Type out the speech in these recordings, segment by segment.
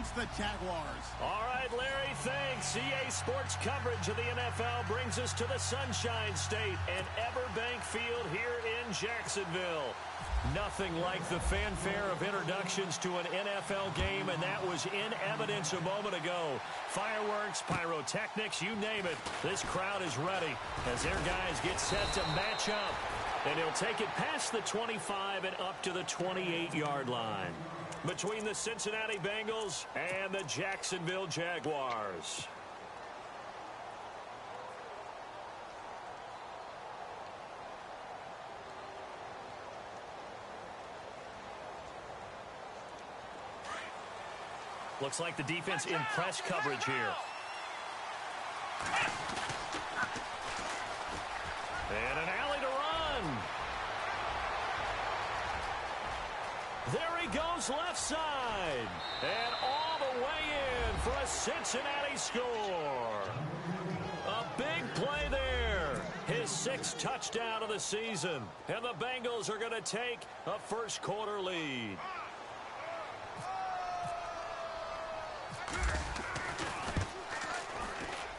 against the Jaguars. All right, Larry, thanks. EA Sports coverage of the NFL brings us to the Sunshine State and Everbank Field here in Jacksonville. Nothing like the fanfare of introductions to an NFL game, and that was in evidence a moment ago. Fireworks, pyrotechnics, you name it. This crowd is ready as their guys get set to match up. And he'll take it past the 25 and up to the 28-yard line. Between the Cincinnati Bengals and the Jacksonville Jaguars. Looks like the defense in press coverage here. And an alley to run. There he goes left side. And all the way in for a Cincinnati score. A big play there. His 6th touchdown of the season. And the Bengals are going to take a first quarter lead.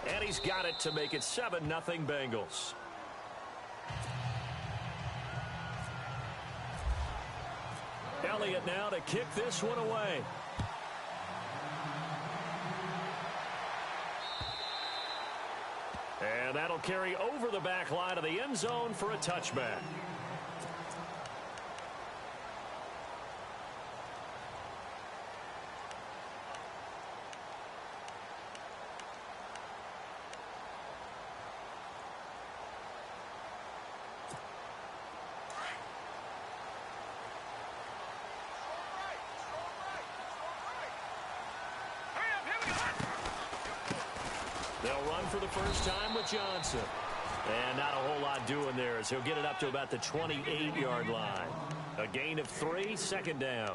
And he's got it to make it 7-0 Bengals. Elliott now to kick this one away. And that'll carry over the back line of the end zone for a touchback. They'll run for the first time with Johnson. And not a whole lot doing there as he'll get it up to about the 28-yard line. A gain of 3, second down.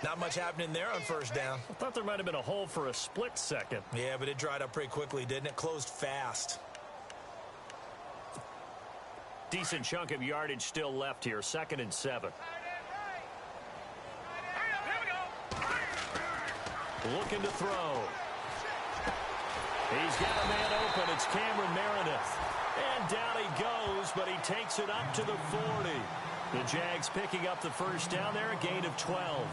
Not much happening there on first down. I thought there might have been a hole for a split second. Yeah, but it dried up pretty quickly, didn't it? Closed fast. Decent chunk of yardage still left here. 2nd and 7. Looking to throw. He's got a man open. It's Cameron Meredith. And down he goes, but he takes it up to the 40. The Jags picking up the first down there, a gain of 12.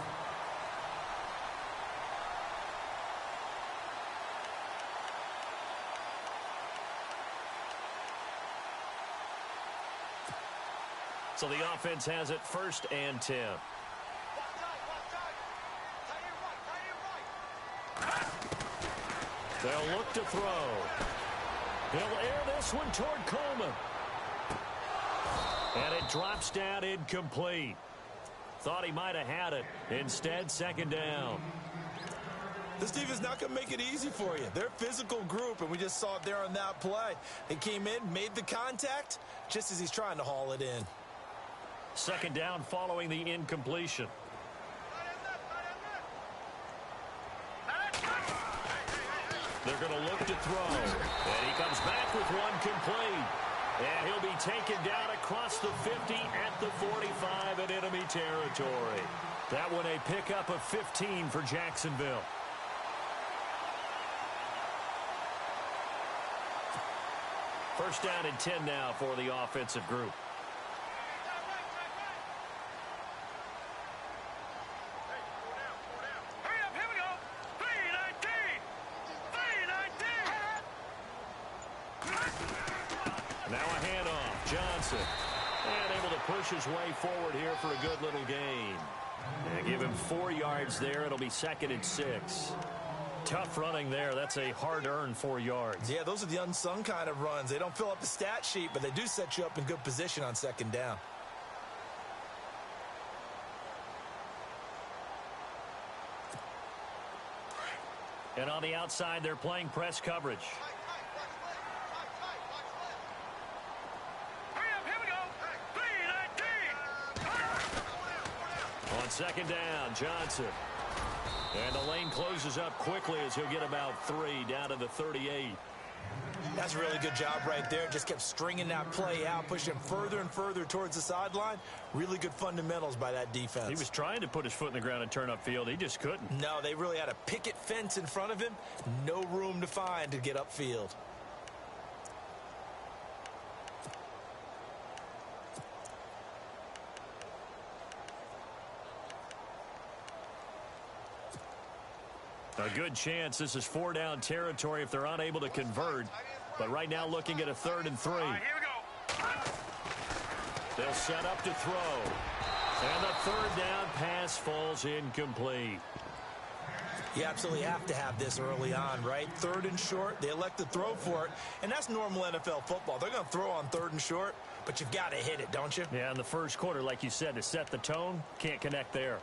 So the offense has it 1st and 10. They'll look to throw. He'll air this one toward Coleman. And it drops down incomplete. Thought he might have had it. Instead, 2nd down. This defense is not going to make it easy for you. They're a physical group, and we just saw it there on that play. They came in, made the contact, just as he's trying to haul it in. 2nd down following the incompletion. They're going to look to throw. And he comes back with one complete. And he'll be taken down across the 50 at the 45 in enemy territory. That one a pickup of 15 for Jacksonville. First down and 10 now for the offensive group. Now a handoff. Johnson. And able to push his way forward here for a good little gain. And give him 4 yards there. It'll be 2nd and 6. Tough running there. That's a hard-earned 4 yards. Yeah, those are the unsung kind of runs. They don't fill up the stat sheet, but they do set you up in good position on 2nd down. And on the outside, they're playing press coverage. On 2nd down, Johnson. And the lane closes up quickly as he'll get about 3 down to the 38. That's a really good job right there. Just kept stringing that play out, pushing him further and further towards the sideline. Really good fundamentals by that defense. He was trying to put his foot in the ground and turn upfield. He just couldn't. No, they really had a picket fence in front of him. No room to find to get upfield. A good chance this is 4-down territory if they're unable to convert. But right now looking at a 3rd and 3. All right, here we go. They'll set up to throw. And the 3rd down pass falls incomplete. You absolutely have to have this early on, right? 3rd and short, they elect to throw for it. And that's normal NFL football. They're going to throw on 3rd and short, but you've got to hit it, don't you? Yeah, in the first quarter, like you said, to set the tone, can't connect there.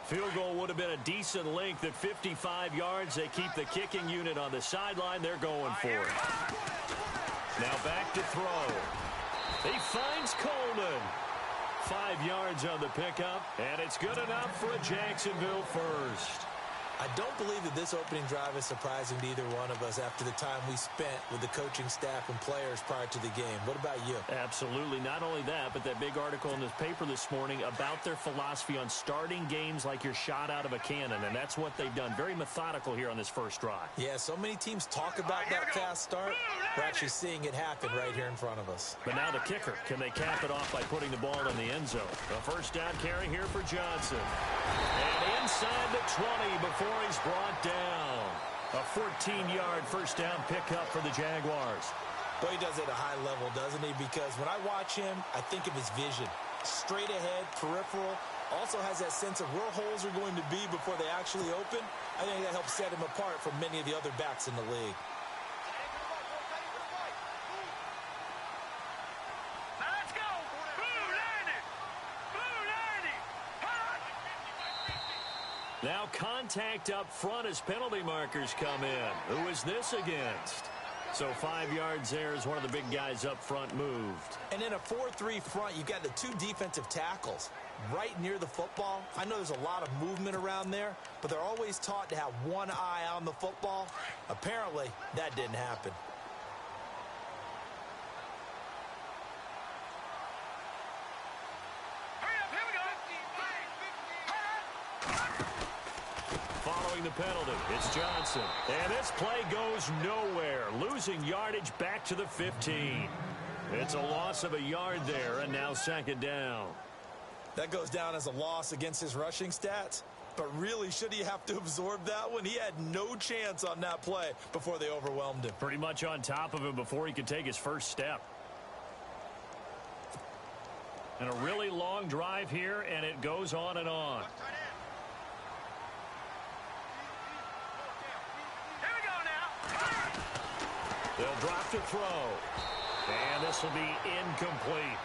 Field goal would have been a decent length at 55 yards. They keep the kicking unit on the sideline. They're going for it. Now back to throw. He finds Coleman. 5 yards on the pickup, and it's good enough for a Jacksonville first. I don't believe that this opening drive is surprising to either one of us after the time we spent with the coaching staff and players prior to the game. What about you? Absolutely. Not only that, but that big article in the paper this morning about their philosophy on starting games like you're shot out of a cannon, and that's what they've done. Very methodical here on this first drive. Yeah, so many teams talk about that fast start. We're actually seeing it happen right here in front of us. But now the kicker. Can they cap it off by putting the ball in the end zone? A first down carry here for Johnson. And inside the 20 before he's brought down. A 14-yard first down pickup for the Jaguars. Boy, he does it at a high level, doesn't he? Because when I watch him, I think of his vision. Straight ahead, peripheral. Also has that sense of where holes are going to be before they actually open. I think that helps set him apart from many of the other backs in the league. Now contact up front as penalty markers come in. Who is this against? So 5 yards there as one of the big guys up front moved. And in a 4-3 front, you've got the 2 defensive tackles right near the football. I know there's a lot of movement around there, but they're always taught to have one eye on the football. Apparently, that didn't happen. Following the penalty, it's Johnson. And this play goes nowhere. Losing yardage back to the 15. It's a loss of a yard there, and now 2nd down. That goes down as a loss against his rushing stats. But really, should he have to absorb that one? He had no chance on that play before they overwhelmed him. Pretty much on top of him before he could take his first step. And a really long drive here, and it goes on and on. They'll drop to throw. And this will be incomplete.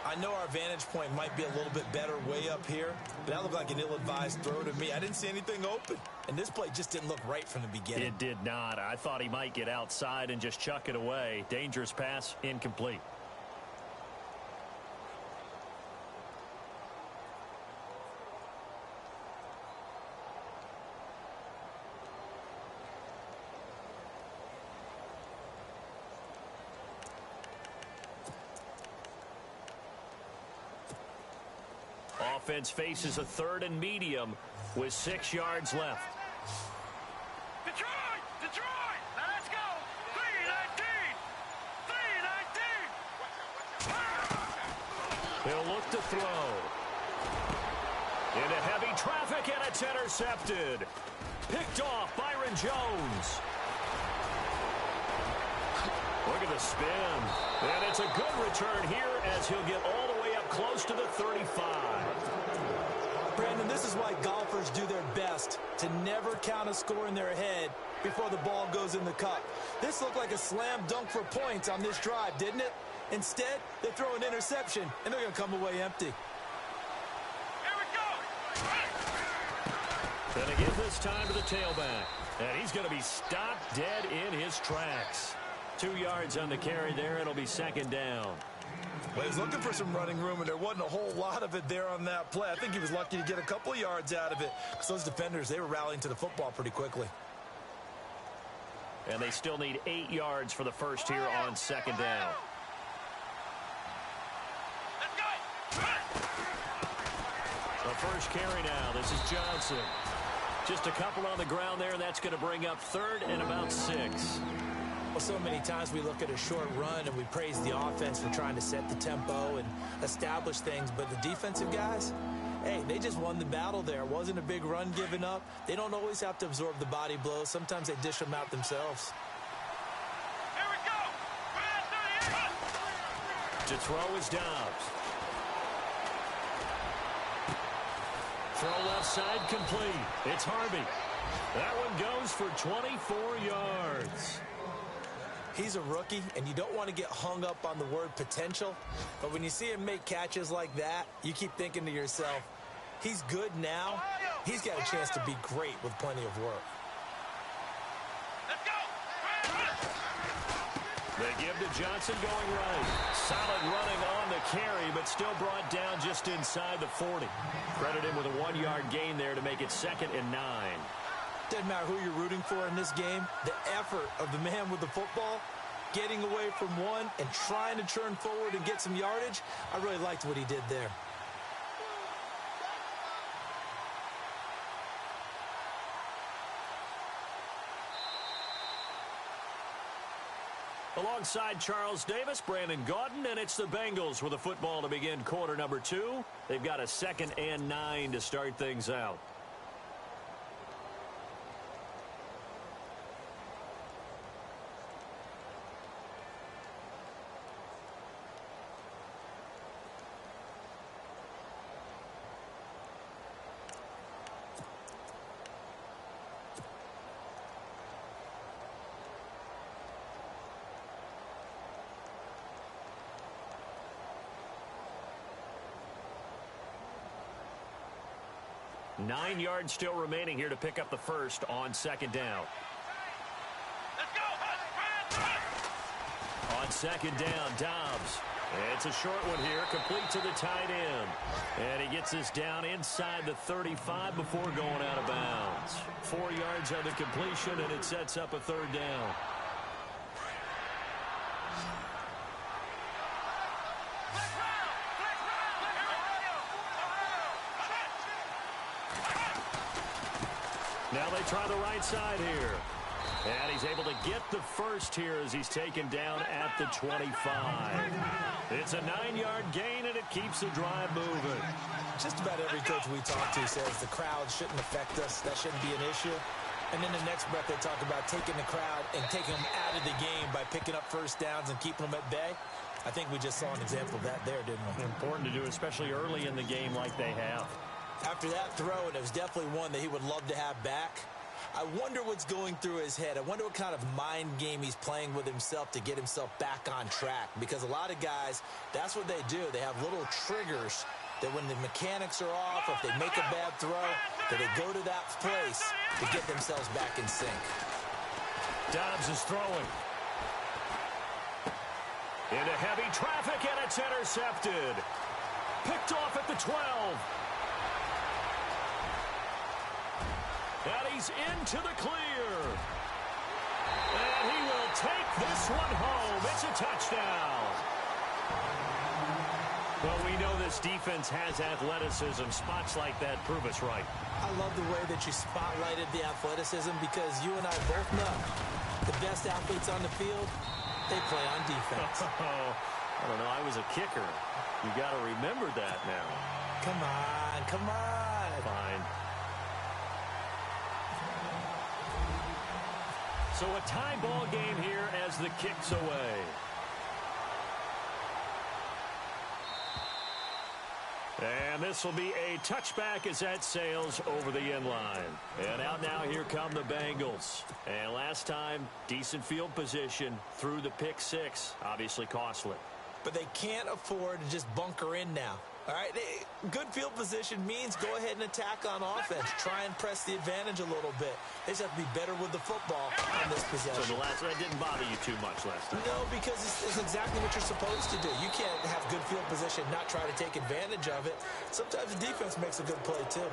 I know our vantage point might be a little bit better way up here, but that looked like an ill-advised throw to me. I didn't see anything open, and this play just didn't look right from the beginning. It did not. I thought he might get outside and just chuck it away. Dangerous pass, incomplete. Offense faces a 3rd and medium with 6 yards left. Detroit! Detroit! Let's go! 3-19! 3-19! He'll look to throw. Into heavy traffic, and it's intercepted. Picked off Byron Jones. Look at the spin. And it's a good return here as he'll get all the way up close to the 35. Brandon, this is why golfers do their best to never count a score in their head before the ball goes in the cup. This looked like a slam dunk for points on this drive, didn't it? Instead, they throw an interception, and they're going to come away empty. Here we go! Gonna give this time to the tailback. And he's going to be stopped dead in his tracks. 2 yards on the carry there. It'll be 2nd down. Well, he was looking for some running room, and there wasn't a whole lot of it there on that play. I think he was lucky to get a couple of yards out of it because those defenders, they were rallying to the football pretty quickly. And they still need 8 yards for the first here on second down. The first carry now. This is Johnson. Just a couple on the ground there, and that's going to bring up third and about 6. Well, so many times we look at a short run and we praise the offense for trying to set the tempo and establish things, but the defensive guys, hey, they just won the battle there. It wasn't a big run given up. They don't always have to absorb the body blows. Sometimes they dish them out themselves. Here we go. To throw is Dobbs. Throw left side complete. It's Harvey. That one goes for 24 yards. He's a rookie, and you don't want to get hung up on the word potential. But when you see him make catches like that, you keep thinking to yourself, he's good now. He's got a chance to be great with plenty of work. Let's go. They give to Johnson going right. Solid running on the carry, but still brought down just inside the 40. Credit him with a 1-yard gain there to make it 2nd and 9. Doesn't matter who you're rooting for in this game. The effort of the man with the football, getting away from one and trying to turn forward and get some yardage, I really liked what he did there. Alongside Charles Davis, Brandon Gaudin, and it's the Bengals with the football to begin quarter number 2. They've got a 2nd and 9 to start things out. Nine yards still remaining here to pick up the first on second down. Let's go. On second down, Dobbs. It's a short one here, complete to the tight end. And he gets this down inside the 35 before going out of bounds. 4 yards on the completion, and it sets up a third down. Now they try the right side here. And he's able to get the first here as he's taken down at the 25. It's a 9-yard gain, and it keeps the drive moving. Just about every coach we talk to says the crowd shouldn't affect us. That shouldn't be an issue. And then the next breath they talk about taking the crowd and taking them out of the game by picking up first downs and keeping them at bay. I think we just saw an example of that there, didn't we? Important to do, especially early in the game like they have. After that throw, and it was definitely one that he would love to have back, I wonder what's going through his head. I wonder what kind of mind game he's playing with himself to get himself back on track. Because a lot of guys, that's what they do. They have little triggers that when the mechanics are off, or if they make a bad throw, that they go to that place to get themselves back in sync. Dobbs is throwing. Into heavy traffic, and it's intercepted. Picked off at the 12. And he's into the clear. And he will take this one home. It's a touchdown. Well, we know this defense has athleticism. Spots like that prove us right. I love the way that you spotlighted the athleticism, because you and I both know the best athletes on the field, they play on defense. I don't know. I was a kicker. You got to remember that now. Come on, come on. Fine. So a tie ball game here as the kick's away. And this will be a touchback as that sails over the end line. And out now, here come the Bengals. And last time, decent field position through the pick six. Obviously costly. But they can't afford to just bunker in now. All right, good field position means go ahead and attack on offense. Try and press the advantage a little bit. They just have to be better with the football on this possession. So that didn't bother you too much last time? No, because it's exactly what you're supposed to do. You can't have good field position and not try to take advantage of it. Sometimes the defense makes a good play, too.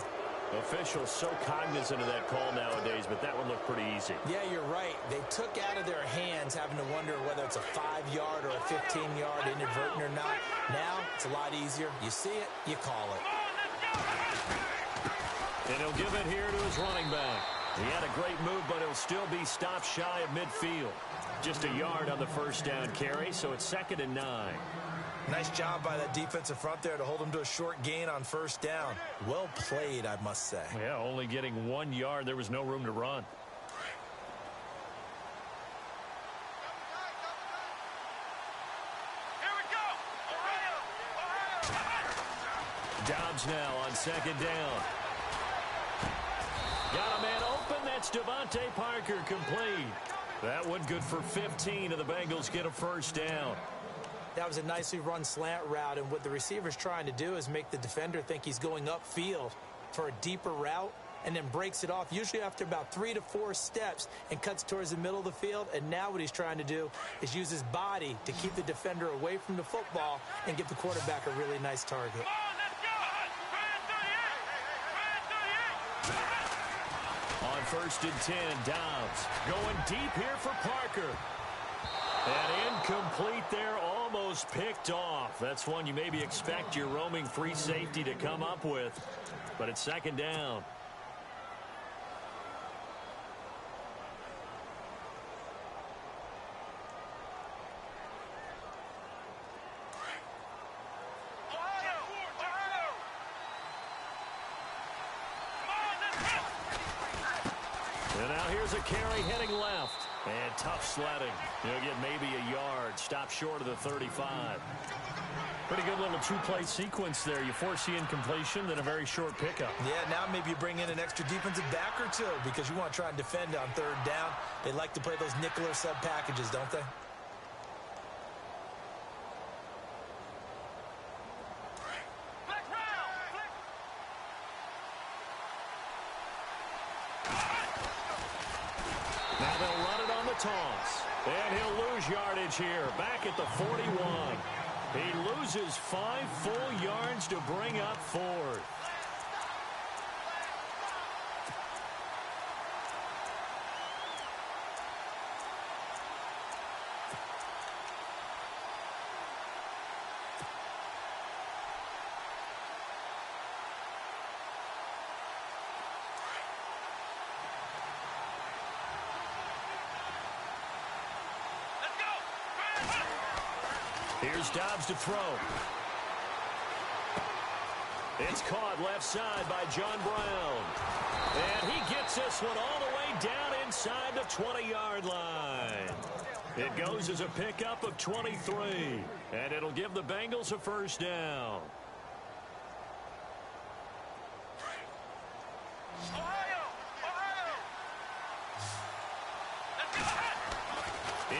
Officials so cognizant of that call nowadays, but that one looked pretty easy. Yeah, you're right. They took out of their hands having to wonder whether it's a 5-yard or a 15-yard inadvertent or not. Now, it's a lot easier. You see it, you call it. And he'll give it here to his running back. He had a great move, but he'll still be stopped shy of midfield. Just a yard on the first down carry, so it's 2nd and 9. Nice job by that defensive front there to hold him to a short gain on first down. Well played, I must say. Yeah, only getting 1 yard. There was no room to run. Here we go. Ohio. Dobbs now on 2nd down. Got a man open. That's Devontae Parker complete. That one good for 15, and the Bengals get a first down. That was a nicely run slant route, and what the receiver's trying to do is make the defender think he's going upfield for a deeper route and then breaks it off, usually after about 3 to 4 steps, and cuts towards the middle of the field. And now what he's trying to do is use his body to keep the defender away from the football and give the quarterback a really nice target. Come on, let's go. On 1st and 10, Dobbs going deep here for Parker. And incomplete there, almost picked off. That's one you maybe expect your roaming free safety to come up with. But it's 2nd down. Ohio. Come on, let's go. And now here's a carry heading left. And tough sledding. He'll get maybe a yard. Stop short of the 35. Pretty good little two-play sequence there. You force the incompletion, then a very short pickup. Yeah, now maybe you bring in an extra defensive back or two because you want to try and defend on 3rd down. They like to play those nickel or sub packages, don't they? Now they'll run it on the toss. And he'll lose yardage here. Back at the 41. He loses 5 full yards to bring up 4th. Here's Dobbs to throw. It's caught left side by John Brown. And he gets this one all the way down inside the 20-yard line. It goes as a pickup of 23. And it'll give the Bengals a first down.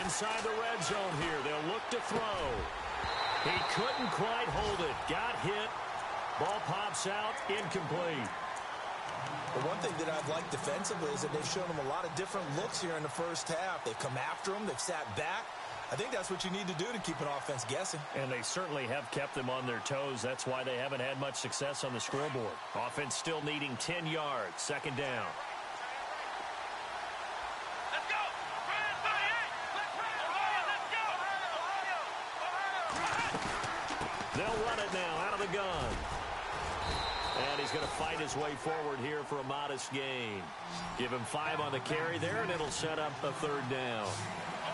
Inside the red zone here. They'll look to throw. He couldn't quite hold it. Got hit. Ball pops out. Incomplete. The one thing that I've liked defensively is that they've shown him a lot of different looks here in the first half. They've come after him. They've sat back. I think that's what you need to do to keep an offense guessing. And they certainly have kept them on their toes. That's why they haven't had much success on the scoreboard. Offense still needing 10 yards. 2nd down. They'll run it now out of the gun. And he's going to fight his way forward here for a modest gain. Give him 5 on the carry there, and it'll set up a 3rd down.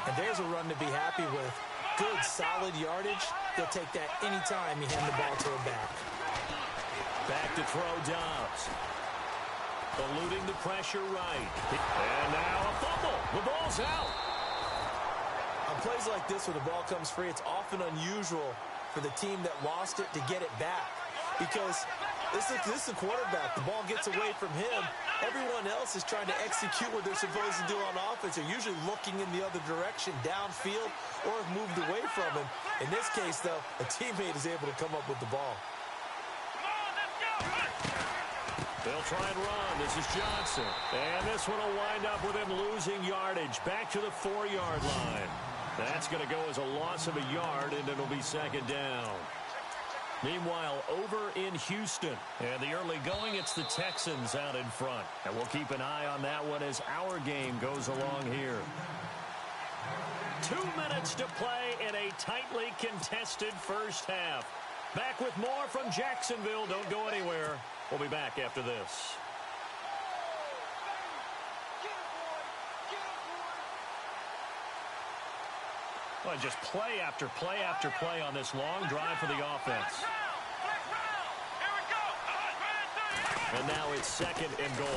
And there's a run to be happy with. Good, solid yardage. They'll take that anytime you hand the ball to a back. Back to throw Dobbs. Eluding the pressure right. And now a fumble. The ball's out. On plays like this where the ball comes free, it's often unusual for the team that lost it to get it back. Because this is the quarterback. The ball gets away from him. Everyone else is trying to execute what they're supposed to do on offense. They're usually looking in the other direction, downfield, or have moved away from him. In this case, though, a teammate is able to come up with the ball. They'll try and run. This is Johnson. And this one will wind up with him losing yardage back to the 4-yard line. That's going to go as a loss of a yard, and it'll be second down. Meanwhile, over in Houston, and the early going, it's the Texans out in front. And we'll keep an eye on that one as our game goes along here. 2 minutes to play in a tightly contested first half. Back with more from Jacksonville. Don't go anywhere. We'll be back after this. Well, just play after play after play on this long drive for the offense. And now it's second and goal.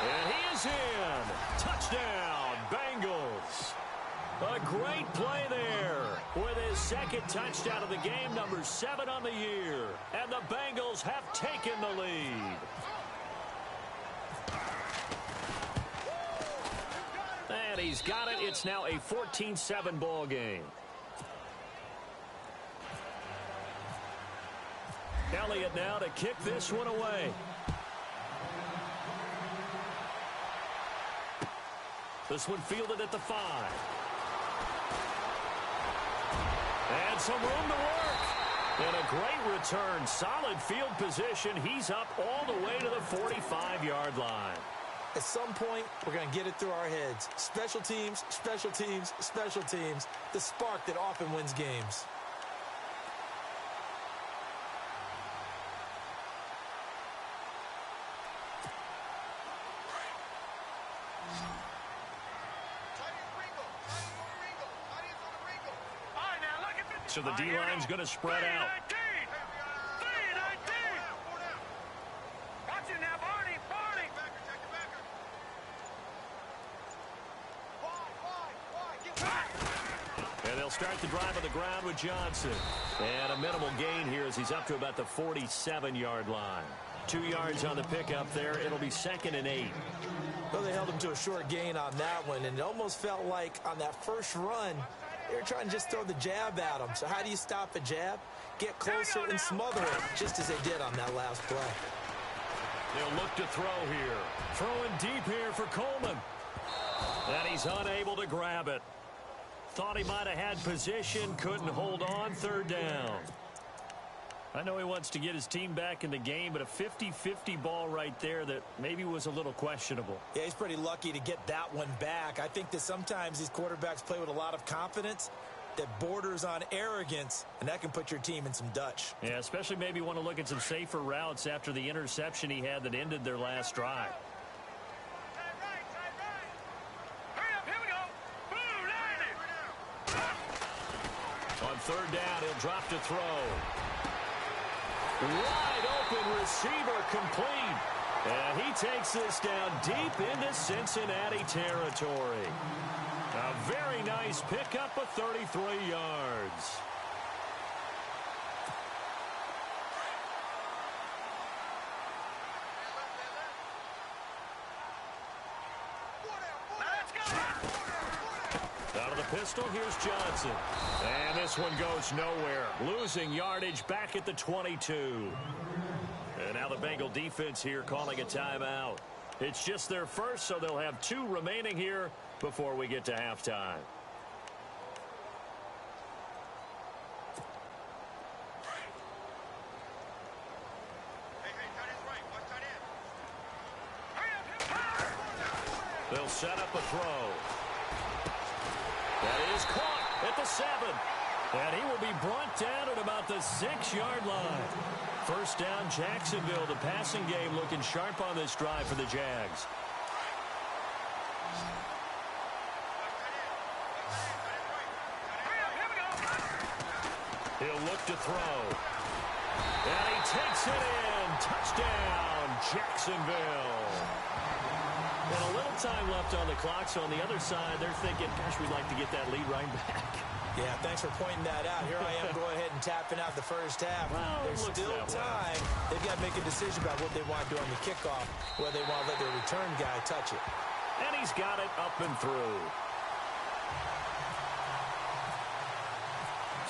And he is in. Touchdown, Bengals. A great play there with his second touchdown of the game, number 7 on the year. And the Bengals have taken the lead. And he's got it. It's now a 14-7 ball game. Elliott now to kick this one away. This one fielded at the 5. And some room to work. And a great return. Solid field position. He's up all the way to the 45-yard line. At some point, we're going to get it through our heads. Special teams, special teams, special teams. The spark that often wins games. So the D-line's going to spread out. And they'll start the drive on the ground with Johnson. And a minimal gain here as he's up to about the 47-yard line. 2 yards on the pickup there. It'll be second and 8. Well, they held him to a short gain on that one, and it almost felt like on that first run, they were trying to just throw the jab at him. So how do you stop a jab? Get closer and smother it, just as they did on that last play. They'll look to throw here. Throwing deep here for Coleman. And he's unable to grab it. Thought he might have had position, couldn't hold on, third down. I know he wants to get his team back in the game, but a 50-50 ball right there that maybe was a little questionable. Yeah, he's pretty lucky to get that one back. I think that sometimes these quarterbacks play with a lot of confidence that borders on arrogance, and that can put your team in some Dutch. Yeah, especially maybe want to look at some safer routes after the interception he had that ended their last drive. On third down, he'll drop to throw. Wide open receiver complete. And he takes this down deep into Cincinnati territory. A very nice pickup of 33 yards. Out of the pistol, here's Johnson. And this one goes nowhere. Losing yardage back at the 22. And now the Bengal defense here calling a timeout. It's just their first, so they'll have 2 remaining here before we get to halftime. They'll set up a throw. That is caught at the 7. And he will be brought down at about the 6-yard line. First down, Jacksonville. The passing game looking sharp on this drive for the Jags. He'll look to throw. And he takes it in. Touchdown, Jacksonville. And a little time left on the clock, so on the other side, they're thinking, gosh, we'd like to get that lead right back. Yeah, thanks for pointing that out. Here I am going ahead and tapping out the first half. Well, there's still time. They've got to make a decision about what they want to do on the kickoff, whether they want to let their return guy touch it. And he's got it up and through.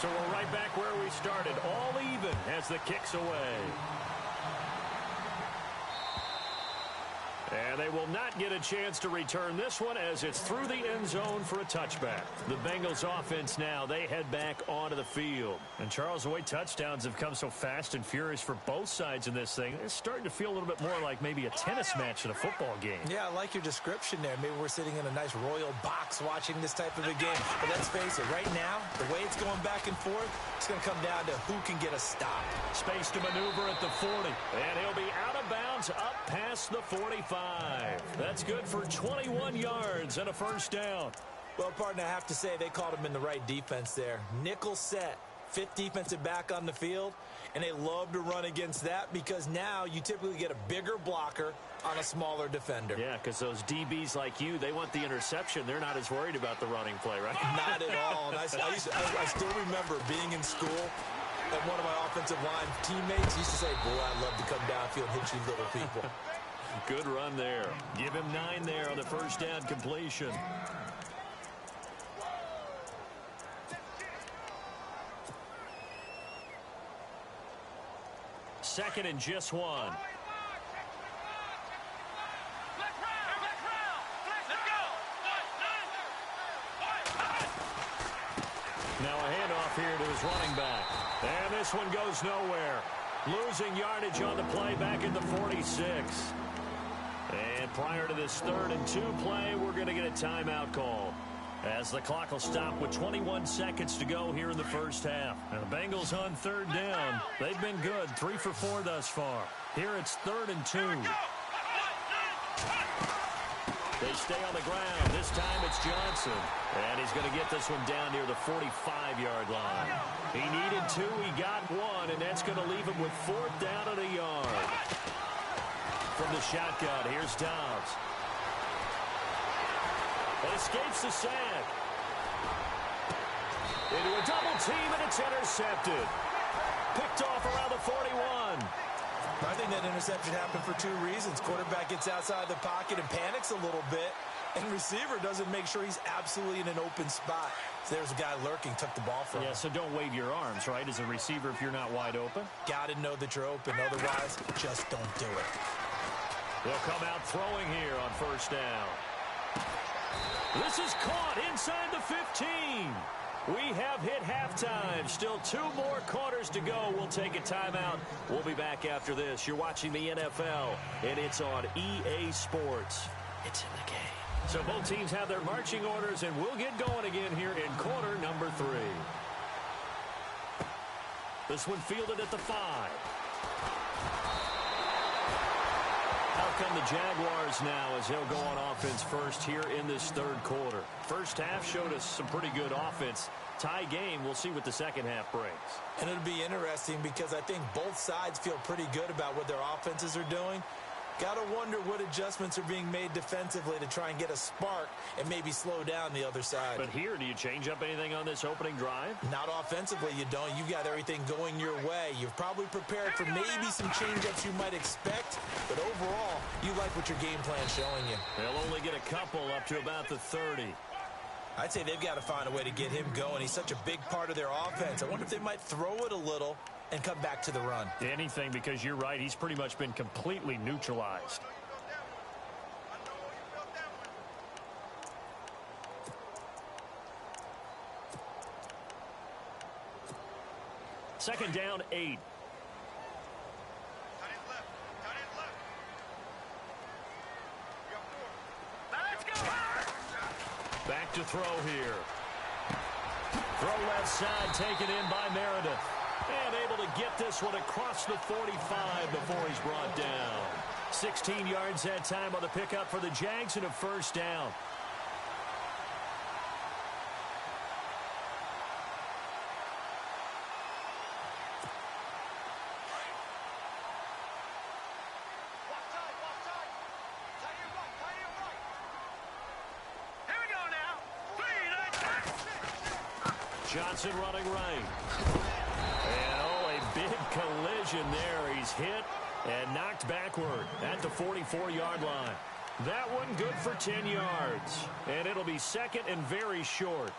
So we're right back where we started. All even as the kick's away. And they will not get a chance to return this one as it's through the end zone for a touchback. The Bengals offense now, they head back onto the field. And Charles, the way touchdowns have come so fast and furious for both sides in this thing, it's starting to feel a little bit more like maybe a tennis match in a football game. Yeah, I like your description there. Maybe we're sitting in a nice royal box watching this type of a game. But let's face it, right now, the way it's going back and forth, it's going to come down to who can get a stop. Space to maneuver at the 40. And he'll be out of bounds up past the 45. That's good for 21 yards and a first down. Well, partner, I have to say they called him in the right defense there. Nickel set, fifth defensive back on the field, and they love to run against that because now you typically get a bigger blocker on a smaller defender. Yeah, because those DBs like you, they want the interception. They're not as worried about the running play, right? Not at all. And I still remember being in school, and one of my offensive line teammates used to say, boy, I'd love to come downfield and hit you little people. Good run there. Give him 9 there on the first down completion. Second and just 1. Now a handoff here to his running back. And this one goes nowhere. Losing yardage on the play back in the 46. And prior to this 3rd and 2 play, we're going to get a timeout call, as the clock will stop with 21 seconds to go here in the first half. And the Bengals on 3rd down. They've been good, 3 for 4 thus far. Here it's 3rd and 2. They stay on the ground. This time it's Johnson. And he's going to get this one down near the 45-yard line. He needed 2. He got 1, and that's going to leave him with 4th down and a yard. From the shotgun, here's Dobbs. It escapes the sack. Into a double team, and it's intercepted. Picked off around the 41. I think that interception happened for 2 reasons. Quarterback gets outside the pocket and panics a little bit, and receiver doesn't make sure he's absolutely in an open spot. So there's a guy lurking, took the ball from him. Yeah, so don't wave your arms, right, as a receiver if you're not wide open. Got to know that you're open. Otherwise, just don't do it. They'll come out throwing here on first down. This is caught inside the 15. We have hit halftime. Still 2 more quarters to go. We'll take a timeout. We'll be back after this. You're watching the NFL, and it's on EA Sports. It's in the game. So both teams have their marching orders, and we'll get going again here in quarter number 3. This one fielded at the 5. Out come the Jaguars now as they'll go on offense first here in this 3rd quarter. First half showed us some pretty good offense. Tie game, we'll see what the second half brings. And it'll be interesting because I think both sides feel pretty good about what their offenses are doing. Got to wonder what adjustments are being made defensively to try and get a spark and maybe slow down the other side. But here, do you change up anything on this opening drive? Not offensively, you don't. You've got everything going your way. You've probably prepared for maybe some change-ups you might expect, but overall, you like what your game plan's showing you. They'll only get a couple up to about the 30. I'd say they've got to find a way to get him going. He's such a big part of their offense. I wonder if they might throw it a little and come back to the run. Anything, because you're right. He's pretty much been completely neutralized. Second down, 8. Back to throw here. Throw left side taken in by Meredith. And able to get this one across the 45 before he's brought down. 16 yards that time on the pickup for the Jags and a first down. Johnson running right. And oh, a big collision there. He's hit and knocked backward at the 44-yard line. That one good for 10 yards. And it'll be second and very short.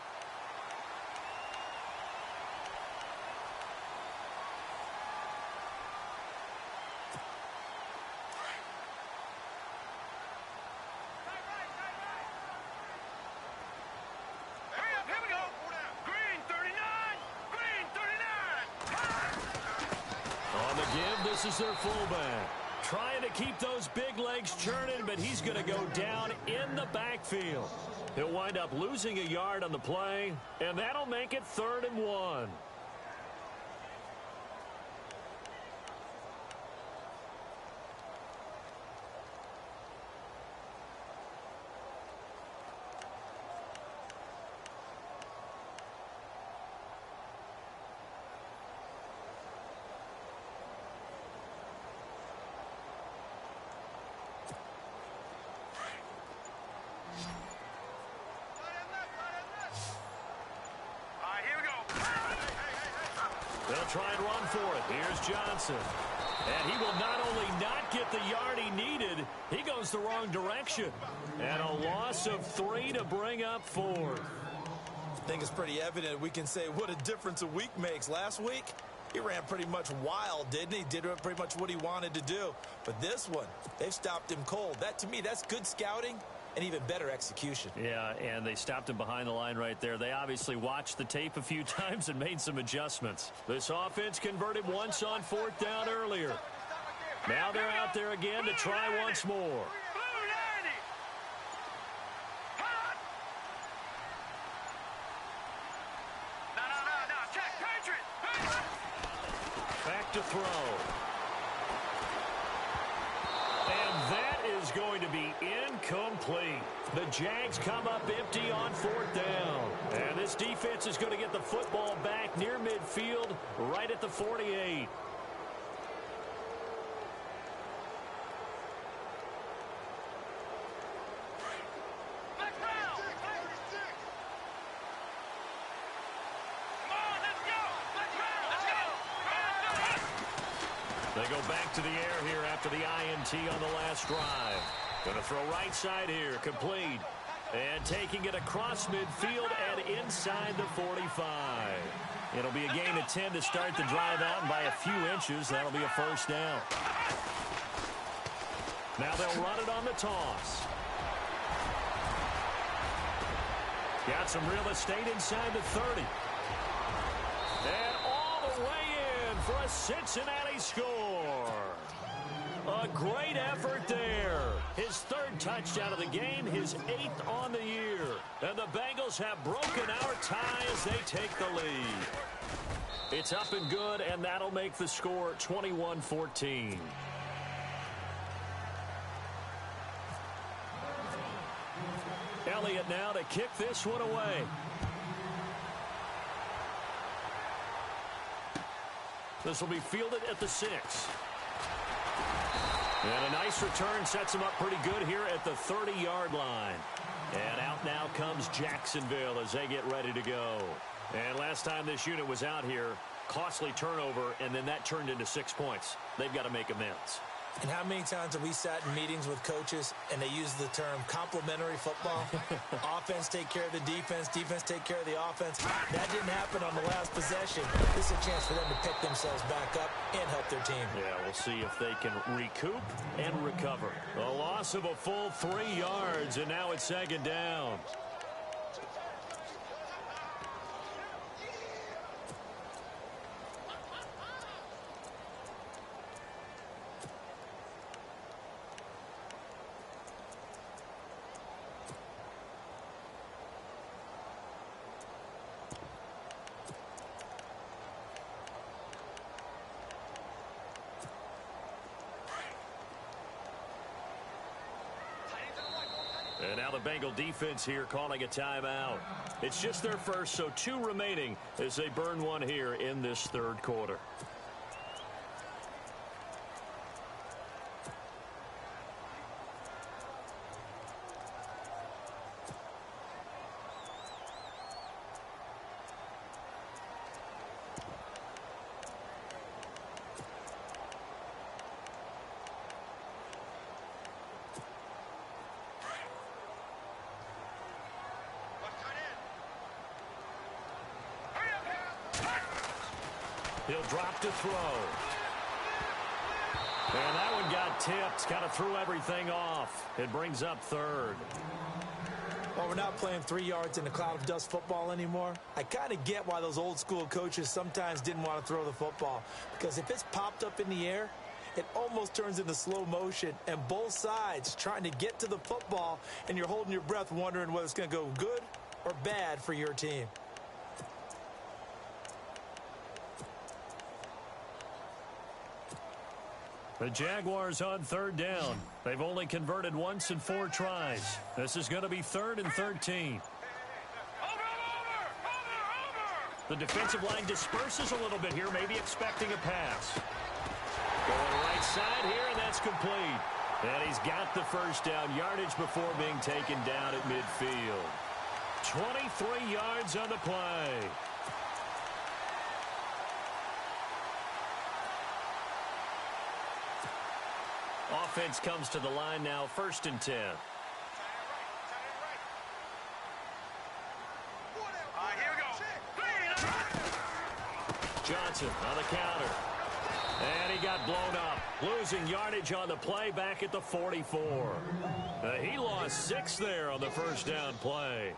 this is their fullback. Trying to keep those big legs churning, but he's going to go down in the backfield. He'll wind up losing a yard on the play, and that'll make it 3rd and 1. They'll try and run for it. Here's Johnson. And he will not only not get the yard he needed, he goes the wrong direction. And a loss of 3 to bring up 4th. I think it's pretty evident we can say what a difference a week makes. Last week, he ran pretty much wild, didn't he? Did pretty much what he wanted to do. But this one, they've stopped him cold. That, to me, that's good scouting and even better execution. Yeah, and they stopped him behind the line right there. They obviously watched the tape a few times and made some adjustments. This offense converted once on 4th down earlier. Now they're out there again to try once more. Back to throw. And that is going to be incomplete. The Jags come up empty on 4th down. And this defense is going to get the football back near midfield, right at the 48. They go back to the air here after the INT on the last drive. Going to throw right side here, complete. And taking it across midfield and inside the 45. It'll be a gain of 10 to start the drive out, and by a few inches, that'll be a 1st down. Now they'll run it on the toss. Got some real estate inside the 30. And all the way in for a Cincinnati score. A great effort there. His 3rd touchdown of the game, his 8th on the year. And the Bengals have broken our tie as they take the lead. It's up and good, and that'll make the score 21-14. Elliott now to kick this one away. This will be fielded at the 6. And a nice return sets him up pretty good here at the 30-yard line. And out now comes Jacksonville as they get ready to go. And last time this unit was out here, costly turnover, and then that turned into 6 points. They've got to make amends. And how many times have we sat in meetings with coaches and they use the term complementary football? Offense take care of the defense, defense take care of the offense. That didn't happen on the last possession. This is a chance for them to pick themselves back up and help their team. Yeah, we'll see if they can recoup and recover. A loss of a full 3 yards, and now it's 2nd down. And now the Bengal defense here calling a timeout. It's just their first, so 2 remaining as they burn one here in this 3rd quarter. He'll drop to throw. And that one got tipped. Kind of threw everything off. It brings up 3rd. While we're not playing 3 yards in a cloud of dust football anymore, I kind of get why those old school coaches sometimes didn't want to throw the football. Because if it's popped up in the air, it almost turns into slow motion, and both sides trying to get to the football, and you're holding your breath wondering whether it's going to go good or bad for your team. The Jaguars on third down. They've only converted once in 4 tries. This is going to be 3rd and 13. The defensive line disperses a little bit here, maybe expecting a pass. Going right side here, and that's complete. And he's got the first down yardage before being taken down at midfield. 23 yards on the play. Offense comes to the line now, 1st and 10. Here we go. Johnson on the counter. And he got blown up. Losing yardage on the play back at the 44. He lost 6 there on the first down play.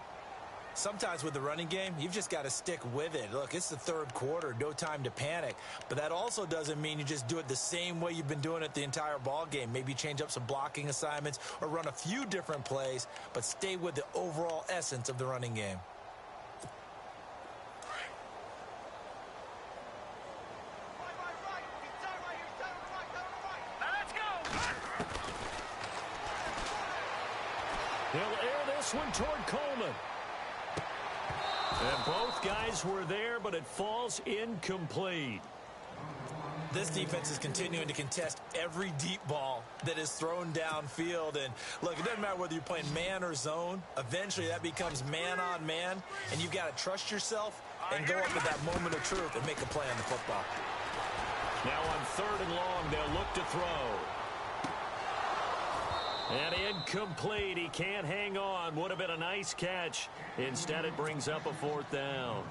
Sometimes with the running game, you've just got to stick with it. Look, it's the 3rd quarter, no time to panic. But that also doesn't mean you just do it the same way you've been doing it the entire ball game. Maybe change up some blocking assignments or run a few different plays, but stay with the overall essence of the running game. Let's go. He'll air this one toward Coleman. And both guys were there, but it falls incomplete. This defense is continuing to contest every deep ball that is thrown downfield. And, look, it doesn't matter whether you're playing man or zone. Eventually, that becomes man on man, and you've got to trust yourself and go up at that moment of truth and make a play on the football. Now on 3rd and long, they'll look to throw. And incomplete. He can't hang on. Would have been a nice catch. Instead, it brings up a 4th down.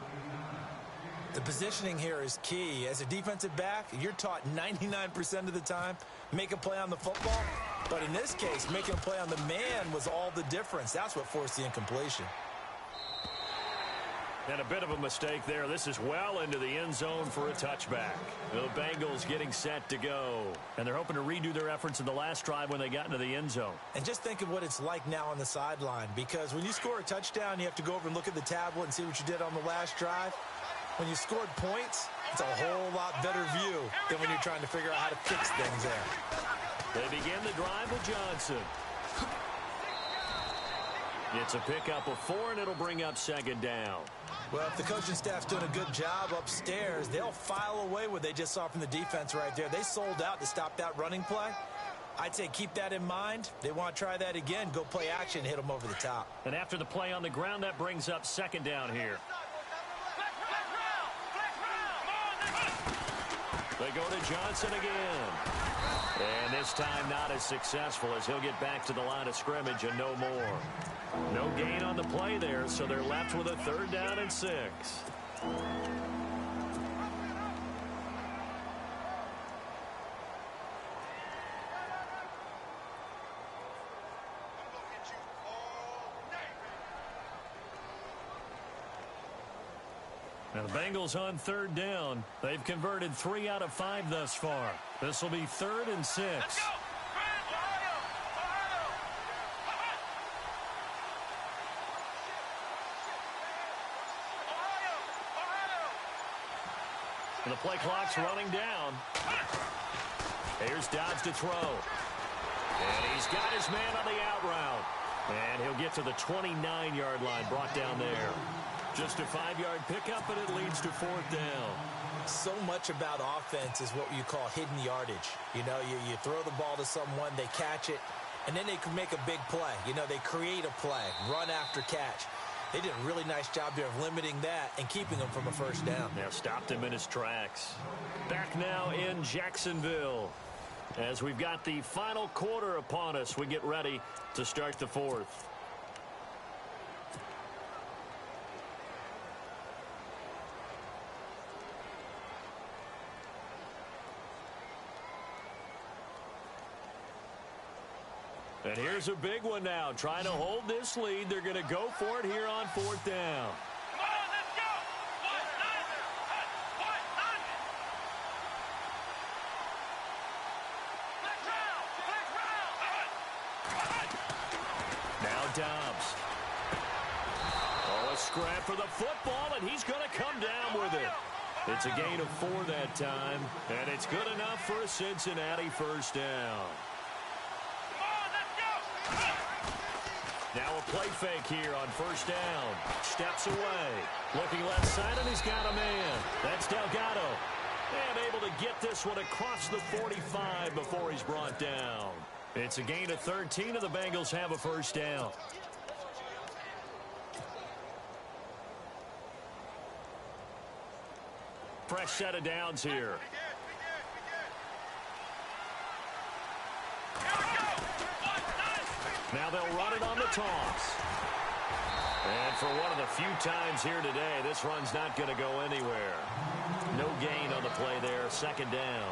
The positioning here is key. As a defensive back, you're taught 99% of the time, make a play on the football. But in this case, making a play on the man was all the difference. That's what forced the incompletion. And a bit of a mistake there. This is well into the end zone for a touchback. The Bengals getting set to go. And they're hoping to redo their efforts in the last drive when they got into the end zone. And just think of what it's like now on the sideline. Because when you score a touchdown, you have to go over and look at the tablet and see what you did on the last drive. When you scored points, it's a whole lot better view than when you're trying to figure out how to fix things there. They begin the drive with Johnson. It's a pickup of 4, and it'll bring up 2nd down. Well, if the coaching staff's doing a good job upstairs, they'll file away what they just saw from the defense right there. They sold out to stop that running play. I'd say keep that in mind. They want to try that again. Go play action, hit them over the top. And after the play on the ground, that brings up 2nd down here. They go to Johnson again. And this time not as successful as he'll get back to the line of scrimmage and no more. No gain on the play there, so they're left with a 3rd down and 6. Now the Bengals on 3rd down. They've converted 3 out of 5 thus far. This will be 3rd and 6. Let's go. And the play clock's running down. Here's Dodds to throw. And he's got his man on the out route. And he'll get to the 29-yard line, brought down there. Just a 5-yard pickup, and it leads to 4th down. So much about offense is what you call hidden yardage. You know, you throw the ball to someone, they catch it, and then they can make a big play. You know, they create a play, run after catch. They did a really nice job there of limiting that and keeping him from a 1st down. Now stopped him in his tracks. Back now in Jacksonville. As we've got the final quarter upon us, we get ready to start the 4th. And here's a big one now. Trying to hold this lead. They're going to go for it here on 4th down. Come on, let's go. Now Dobbs. Oh, a scrap for the football, and he's going to come down with it. It's a gain of 4 that time, and it's good enough for a Cincinnati first down. Now a play fake here on 1st down. Steps away. Looking left side, and he's got a man. That's Delgado. And able to get this one across the 45 before he's brought down. It's a gain of 13, and the Bengals have a first down. Fresh set of downs here. Now they'll run it on the toss. And for one of the few times here today, this run's not going to go anywhere. No gain on the play there, 2nd down.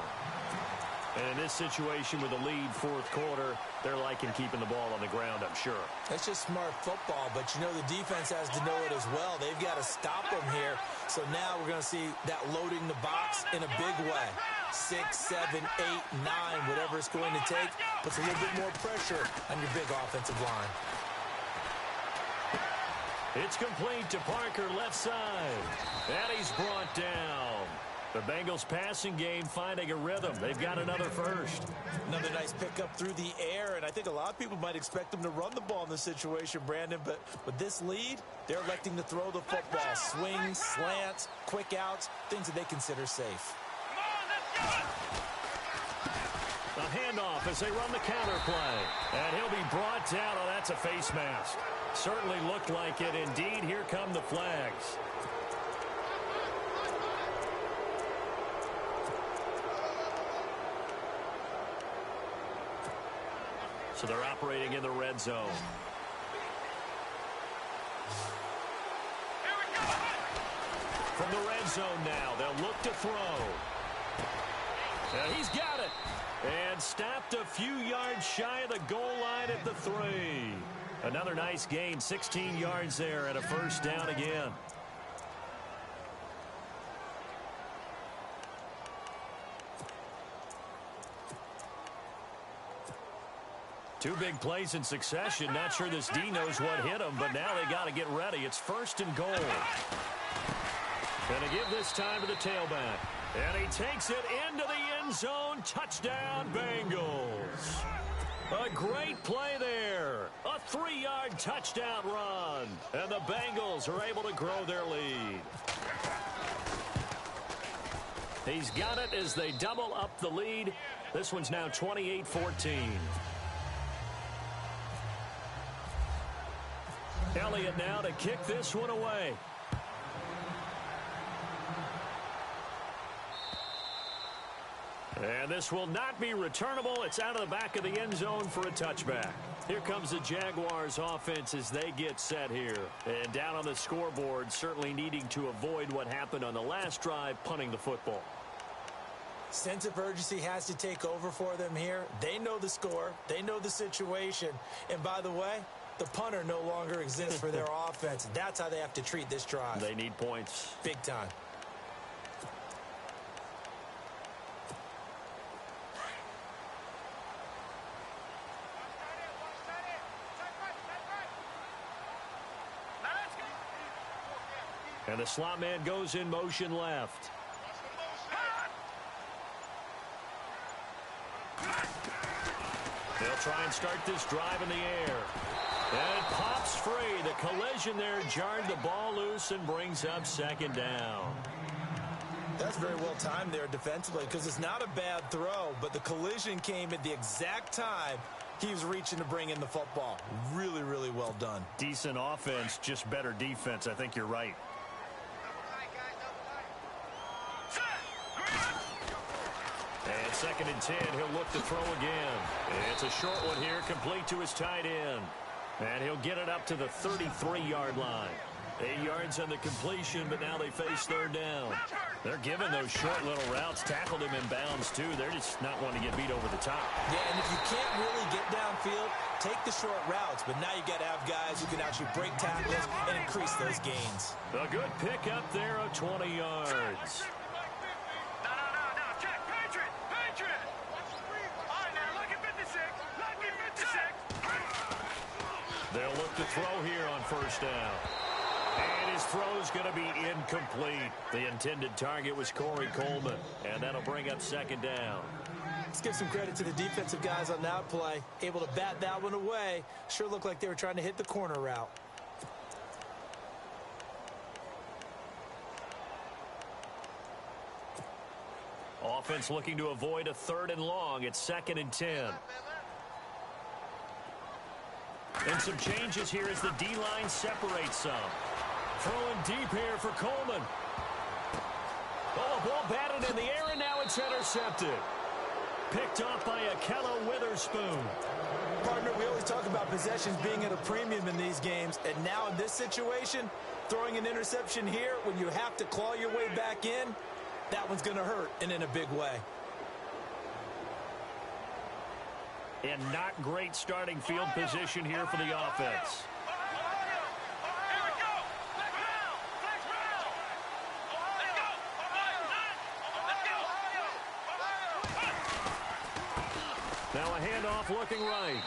And in this situation with the lead 4th quarter, they're liking keeping the ball on the ground, I'm sure. It's just smart football, but you know the defense has to know it as well. They've got to stop them here. So now we're going to see that loading the box in a big way. 6, 7, 8, 9, whatever it's going to take, puts a little bit more pressure on your big offensive line. It's complete to Parker, left side. And he's brought down. The Bengals passing game finding a rhythm. They've got another first. Another nice pickup through the air, and I think a lot of people might expect them to run the ball in this situation, Brandon, but with this lead, they're electing to throw the football. Swings, slants, quick outs, things that they consider safe. A handoff as they run the counter play. And he'll be brought down. Oh, that's a face mask. Certainly looked like it. Indeed, here come the flags. So they're operating in the red zone. From the red zone now, they'll look to throw. And he's got it. And stopped a few yards shy of the goal line at the 3. Another nice gain, 16 yards there, and a first down again. Two big plays in succession. Not sure this D knows what hit him, but now they got to get ready. It's 1st and goal. Going to give this time to the tailback. And he takes it into the end zone. Touchdown, Bengals. A great play there. A 3-yard touchdown run. And the Bengals are able to grow their lead. He's got it as they double up the lead. This one's now 28-14. Elliott now to kick this one away. And this will not be returnable. It's out of the back of the end zone for a touchback. Here comes the Jaguars offense as they get set here. And down on the scoreboard, certainly needing to avoid what happened on the last drive, punting the football. Sense of urgency has to take over for them here. They know the score. They know the situation. And by the way, the punter no longer exists for their offense. That's how they have to treat this drive. They need points. Big time. And the slot man goes in motion left. They'll try and start this drive in the air. And it pops free. The collision there jarred the ball loose and brings up 2nd down. That's very well timed there defensively because it's not a bad throw, but the collision came at the exact time he was reaching to bring in the football. Really, really well done. Decent offense, just better defense. I think you're right. And 2nd and 10, he'll look to throw again. It's a short one here, complete to his tight end. And he'll get it up to the 33-yard line. 8 yards on the completion, but now they face third down. They're giving those short little routes. Tackled him in bounds, too. They're just not wanting to get beat over the top. Yeah, and if you can't really get downfield, take the short routes. But now you got to have guys who can actually break tackles and increase those gains. A good pick up there of 20 yards. No. Check. Patriot. All right, now, lucky 56. Lucky 56. They'll look to throw here on first down. And his throw's going to be incomplete. The intended target was Corey Coleman, and that'll bring up second down. Let's give some credit to the defensive guys on that play. Able to bat that one away. Sure looked like they were trying to hit the corner route. Offense looking to avoid a 3rd and long. It's 2nd and 10. And some changes here as the D-line separates some. Throwing deep here for Coleman. Oh, the ball batted in the air, and now it's intercepted. Picked off by Akello Witherspoon. Partner, we always talk about possessions being at a premium in these games, and now in this situation, throwing an interception here when you have to claw your way back in, that one's going to hurt, and in a big way. And not great starting field position here for the offense. Here we go. Flex round. Let's go. Now a handoff looking right.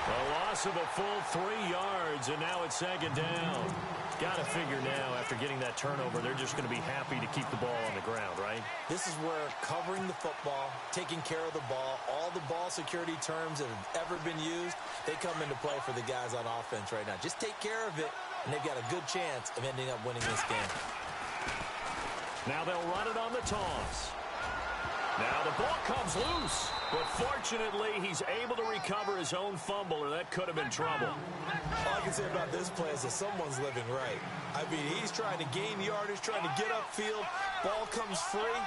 A loss of a full 3 yards, and now it's 2nd down. Got to figure now, after getting that turnover, they're just going to be happy to keep the ball on the ground, right? This is where covering the football, taking care of the ball, all the ball security terms that have ever been used, they come into play for the guys on offense right now. Just take care of it, and they've got a good chance of ending up winning this game. Now they'll run it on the toss. Now the ball comes loose, but fortunately he's able to recover his own fumble, or that could have been trouble. All I can say about this play is that someone's living right. I mean, he's trying to gain yardage, trying to get upfield. Ball comes free.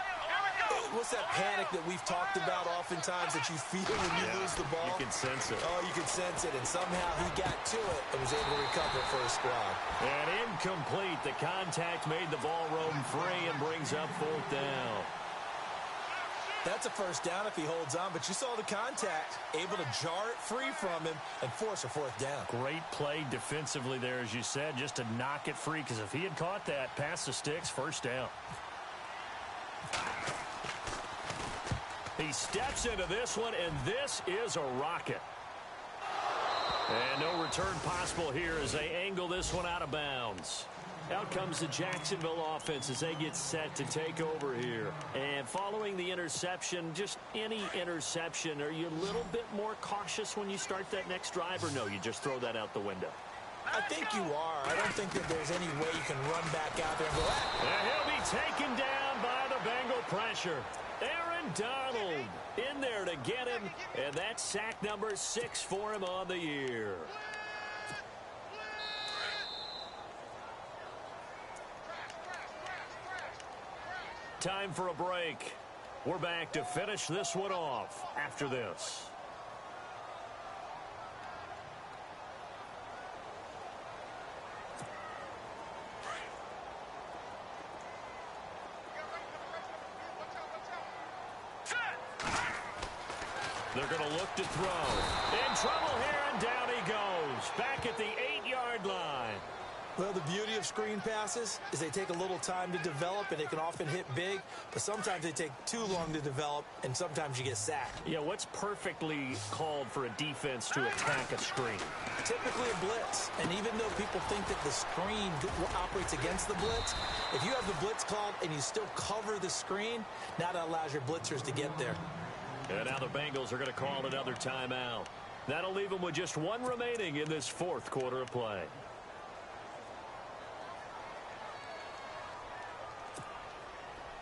What's that panic that we've talked about oftentimes that you feel when you lose the ball? You can sense it. Oh, you can sense it, and somehow he got to it and was able to recover for his squad. And incomplete. The contact made the ball roam free and brings up 4th down. That's a first down if he holds on, but you saw the contact, able to jar it free from him and force a 4th down. Great play defensively there, as you said, just to knock it free, because if he had caught that, past the sticks, first down. He steps into this one, and this is a rocket. And no return possible here as they angle this one out of bounds. Out comes the Jacksonville offense as they get set to take over here. And following the interception, just any interception, are you a little bit more cautious when you start that next drive, or no, you just throw that out the window? I think you are. I don't think that there's any way you can run back out there and go, ah! And he'll be taken down by the Bengal pressure. Aaron Donald in there to get him, and that's sack number 6 for him on the year. Time for a break. We're back to finish this one off after this. They're going to look to throw. In trouble here, and down he goes. Back at the 8-yard line. Well, the beauty of screen passes is they take a little time to develop, and they can often hit big, but sometimes they take too long to develop, and sometimes you get sacked. Yeah, what's perfectly called for a defense to attack a screen? Typically a blitz, and even though people think that the screen operates against the blitz, if you have the blitz called and you still cover the screen, now that allows your blitzers to get there. And now the Bengals are going to call another timeout. That'll leave them with just one remaining in this 4th quarter of play.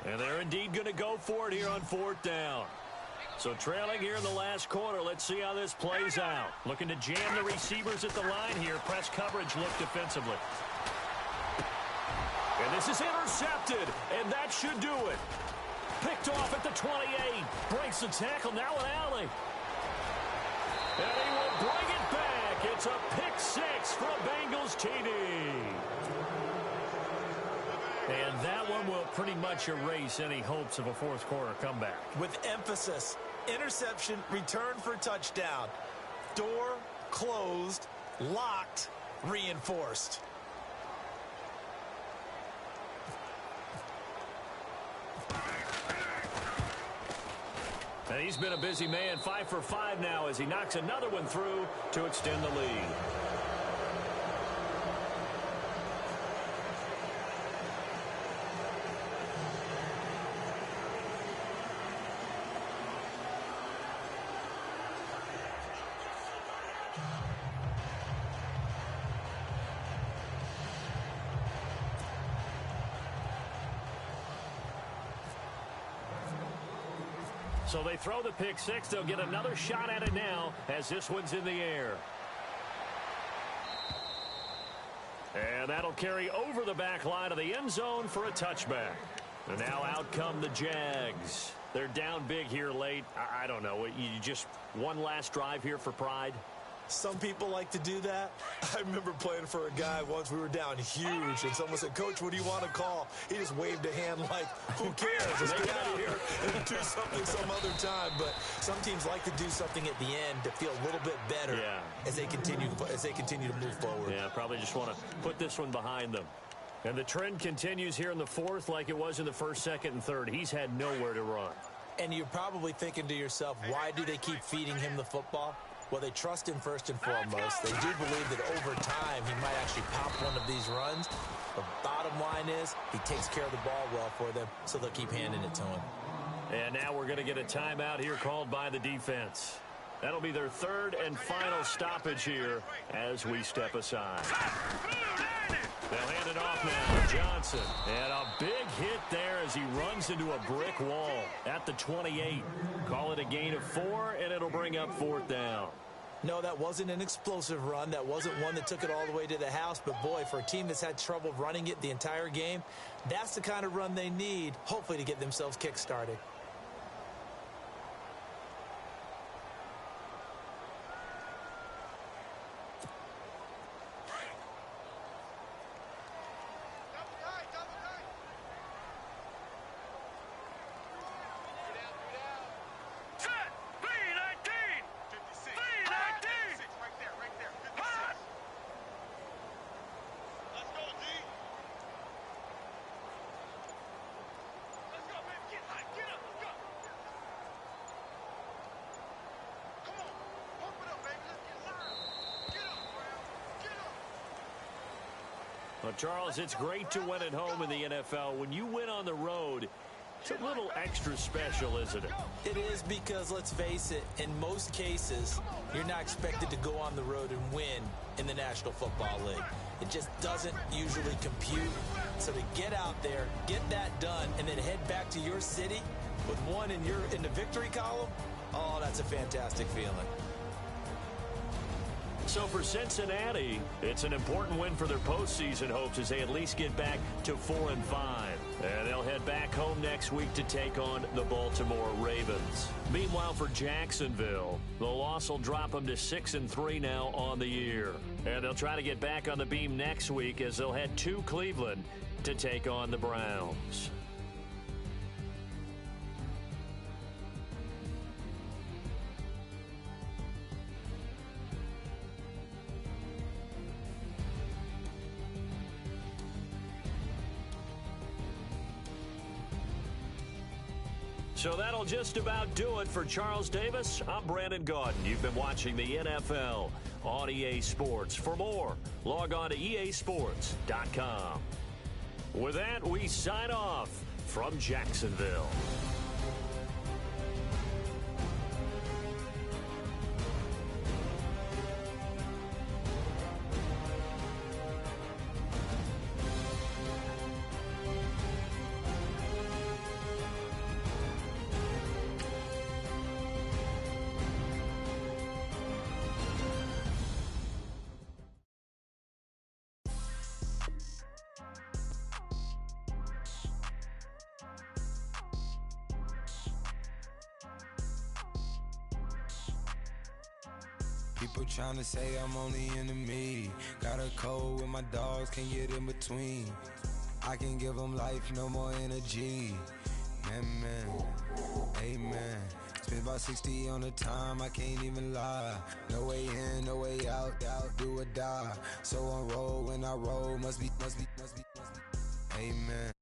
And they're indeed going to go for it here on 4th down. So trailing here in the last quarter, let's see how this plays out. Looking to jam the receivers at the line here. Press coverage look defensively. And this is intercepted, and that should do it. Picked off at the 28. Breaks the tackle, now an alley. And he will bring it back. back. It's a pick six for a Bengals TD. And that one will pretty much erase any hopes of a fourth quarter comeback. With emphasis, interception, return for touchdown. Door closed, locked, reinforced. And he's been a busy man, 5 for 5 now as he knocks another one through to extend the lead. So they throw the pick six. They'll get another shot at it now as this one's in the air. And that'll carry over the back line of the end zone for a touchback. And now out come the Jags. They're down big here late. I don't know. You just one last drive here for pride? Some people like to do that. I remember playing for a guy once. We were down huge, and someone said, "Coach, what do you want to call?" He just waved a hand like, "Who cares? Let's get out of here and do something some other time." But some teams like to do something at the end to feel a little bit better as they continue to move forward. Yeah, probably just want to put this one behind them. And the trend continues here in the fourth like it was in the first, second, and third. He's had nowhere to run. And you're probably thinking to yourself, why do they keep feeding him the football? Well, they trust him first and foremost. They do believe that over time he might actually pop one of these runs. The bottom line is he takes care of the ball well for them, so they'll keep handing it to him. And now we're going to get a timeout here called by the defense. That'll be their third and final stoppage here as we step aside. They'll hand it off now to Johnson. And a big hit there as he runs into a brick wall at the 28. Call it a gain of 4, and it'll bring up fourth down. No, that wasn't an explosive run. That wasn't one that took it all the way to the house. But, boy, for a team that's had trouble running it the entire game, that's the kind of run they need, hopefully, to get themselves kick-started. Well, Charles, it's great to win at home in the NFL. When you win on the road, it's a little extra special, isn't it? It is because, let's face it, in most cases, you're not expected to go on the road and win in the National Football League. It just doesn't usually compute. So to get out there, get that done, and then head back to your city with one in the victory column, oh, that's a fantastic feeling. So for Cincinnati, it's an important win for their postseason hopes as they at least get back to 4-5. And they'll head back home next week to take on the Baltimore Ravens. Meanwhile, for Jacksonville, the loss will drop them to 6-3 now on the year. And they'll try to get back on the beam next week as they'll head to Cleveland to take on the Browns. So that'll just about do it for Charles Davis. I'm Brandon Gaudin. You've been watching the NFL on EA Sports. For more, log on to easports.com. With that, we sign off from Jacksonville. People tryna say I'm only enemy. Got a code with my dogs, can't get in between. I can give them life, no more energy. Man, amen. Spent about 60 on the time, I can't even lie. No way in, no way out, do or die. So on roll when I roll, must be. Amen.